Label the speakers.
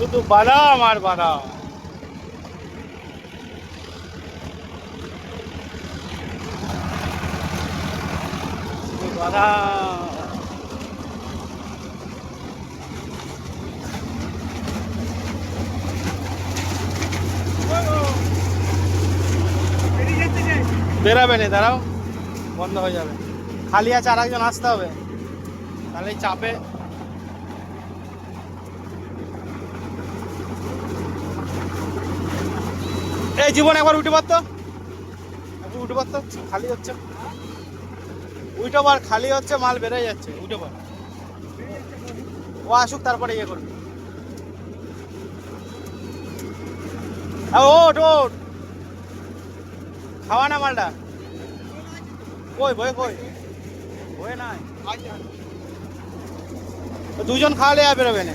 Speaker 1: শুধু বাদাম আর বাদাম। বাদাম বেরাবে না, দাঁড়াও, বন্ধ হয়ে যাবে। খালি আছে, আর একজন আসতে হবে, তাহলে চাপে। এই জীবন একবার উঠে পারতো, একবার উঠে পারতো, খালি হচ্ছে, উঠে পার, খালি হচ্ছে, মাল বেড়ে যাচ্ছে, উঠে পার। ও আসুক তারপরে ইয়ে করবে। ওঠ ওঠ, খাওয়া না মালটা। কই বই, কই বই নাই, দুজন খাওয়ালে আর বেরোবে না।